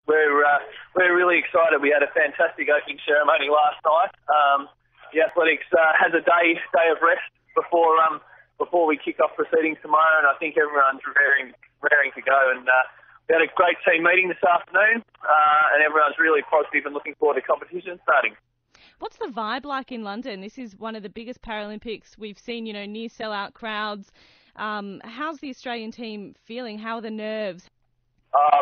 we're really excited. We had a fantastic opening ceremony last night. The athletics has a day of rest before we kick off proceedings tomorrow, and I think everyone's raring to go. And we had a great team meeting this afternoon, and everyone's really positive and looking forward to competition starting. What's the vibe like in London? This is one of the biggest Paralympics we've seen, near sellout crowds. How's the Australian team feeling? How are the nerves?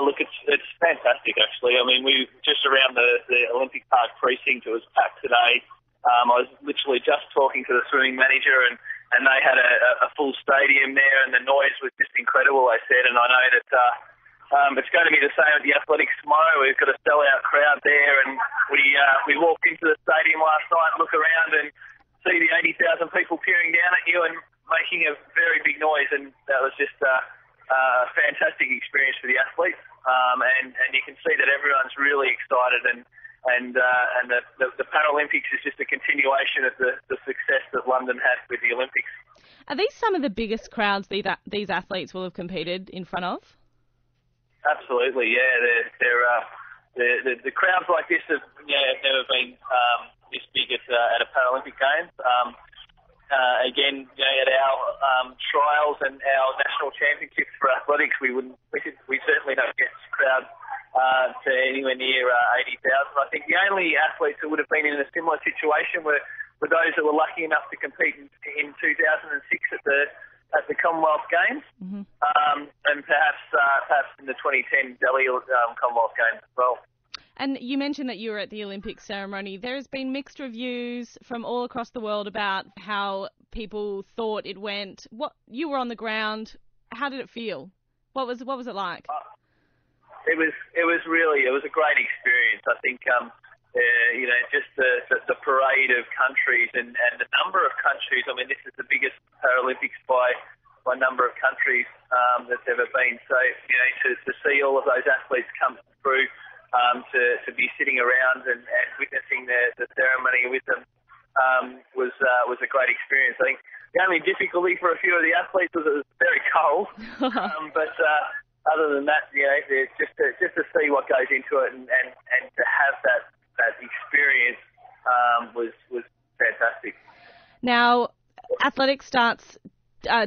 Look, it's fantastic, actually. I mean, we just around the Olympic Park precinct, it was packed today. I was literally just talking to the swimming manager, and they had a full stadium there, and the noise was just incredible, they said. And I know that it's going to be the same at the athletics tomorrow. We've got a sellout crowd there, and we walked into the stadium last night, look around and see the 80,000 people peering down at you and making a very big noise, and that was just a fantastic experience for the athletes. And you can see that everyone's really excited, and the Paralympics is just a continuation of the success that London had with the Olympics. Are these some of the biggest crowds these athletes will have competed in front of? Absolutely, yeah. The crowds like this have never been this big at a Paralympic Games. Again, at our trials and our national championships for athletics, we certainly don't get crowds to anywhere near 80,000. I think the only athletes that would have been in a similar situation were those that were lucky enough to compete in 2006 at the Commonwealth Games, and perhaps in the 2010 Delhi Commonwealth Games as well. And you mentioned that you were at the Olympic ceremony. There has been mixed reviews from all across the world about how people thought it went. You were on the ground. How did it feel? What was it like? It was a great experience. I think just the parade of countries and the number of countries. I mean, this is the biggest Paralympics by number of countries that's ever been. So to see all of those athletes come through. To be sitting around and witnessing the ceremony with them was a great experience. I think the only difficulty for a few of the athletes was it was very cold, but other than that, just to see what goes into it and to have that experience was fantastic. Now, athletics starts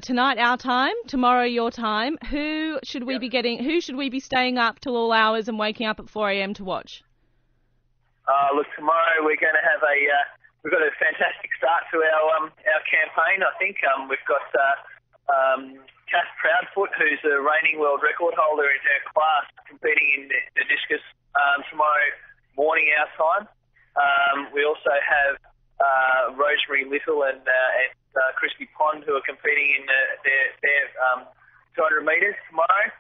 tonight our time, tomorrow your time. Who should we be staying up till all hours and waking up at 4 a.m. to watch? Look, tomorrow we're going to have we've got a fantastic start to our campaign. I think we've got Cass Proudfoot, who's a reigning world record holder in her class, competing in the discus tomorrow morning our time. We also have Rosemary Little and Christy Pond, who are competing in their 200 metres tomorrow.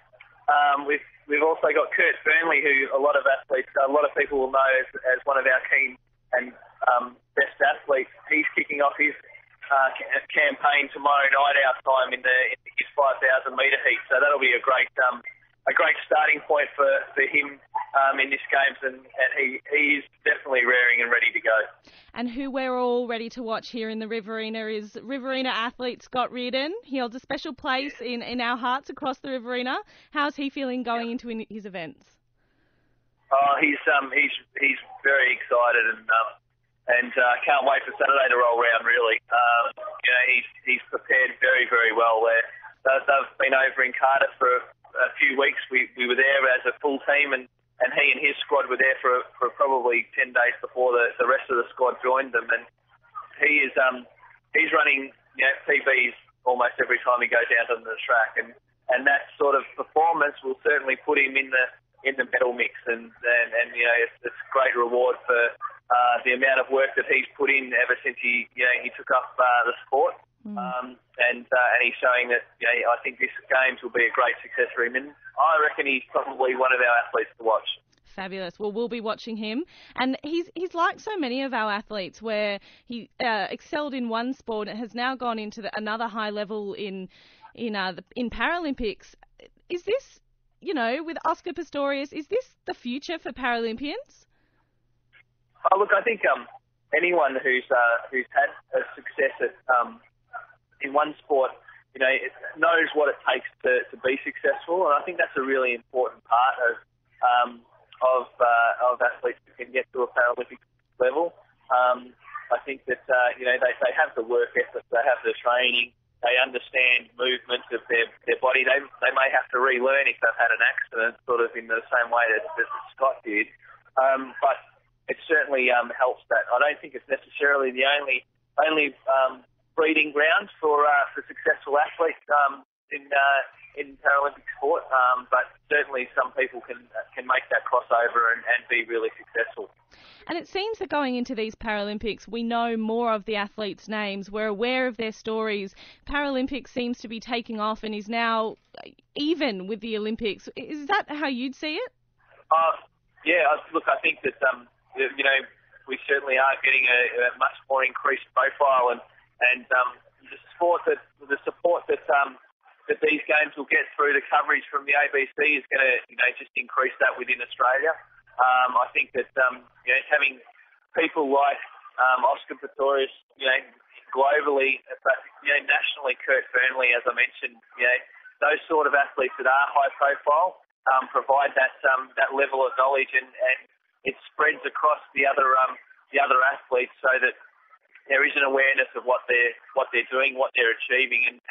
We've also got Kurt Burnley, who a lot of people will know as one of our keen and best athletes. He's kicking off his campaign tomorrow night our time in his 5,000 metre heat. So that'll be a great starting point for him in this games, and he is definitely raring and ready to go. And who we're all ready to watch here in the Riverina is Riverina athlete Scott Reardon. He holds a special place in our hearts across the Riverina. How's he feeling going into his events? He's very excited and can't wait for Saturday to roll round. Really, he's prepared very, very well there. They've been over in Cardiff for a few weeks. We were there as a full team, and he and his squad were there for probably 10 days before the rest of the squad joined them. And he's running PBs almost every time he goes out on the track, and that sort of performance will certainly put him in the medal mix, and it's great reward for the amount of work that he's put in ever since he took up the sport. And he's showing that I think this Games will be a great success for him, and I reckon he's probably one of our athletes to watch. Fabulous. Well, we'll be watching him, and he's like so many of our athletes, where he excelled in one sport and has now gone into another high level in Paralympics. Is this, with Oscar Pistorius, is this the future for Paralympians? Look, I think anyone who's had a success at in one sport, knows what it takes to be successful, and I think that's a really important part of athletes who can get to a Paralympic level. I think that they have the work ethic, they have the training, they understand movement of their body. They may have to relearn if they've had an accident, sort of in the same way that Scott did. But it certainly helps that. I don't think it's necessarily the only breeding ground for successful athletes in Paralympic sport, but certainly some people can make that crossover and be really successful. And it seems that going into these Paralympics, we know more of the athletes' names. We're aware of their stories. Paralympics seems to be taking off and is now even with the Olympics. Is that how you'd see it? Look, I think that we certainly are getting a much more increased profile, and the support that these games will get through the coverage from the ABC is going to just increase that within Australia. I think that having people like Oscar Pistorius, globally, but nationally, Kurt Burnley, as I mentioned, those sort of athletes that are high profile provide that level of knowledge, and it spreads across the other athletes, so that there is an awareness of what they're doing, what they're achieving, and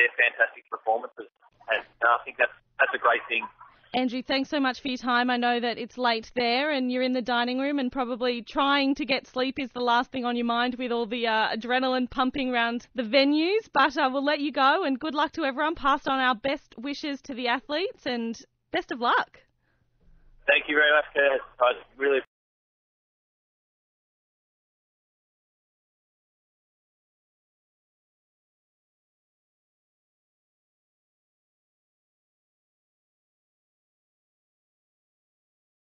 their fantastic performances. And I think that's a great thing. Andrew, thanks so much for your time. I know that it's late there and you're in the dining room and probably trying to get sleep is the last thing on your mind with all the adrenaline pumping around the venues. But we'll let you go, and good luck to everyone. Pass on our best wishes to the athletes and best of luck. Thank you very much, Curtis. I really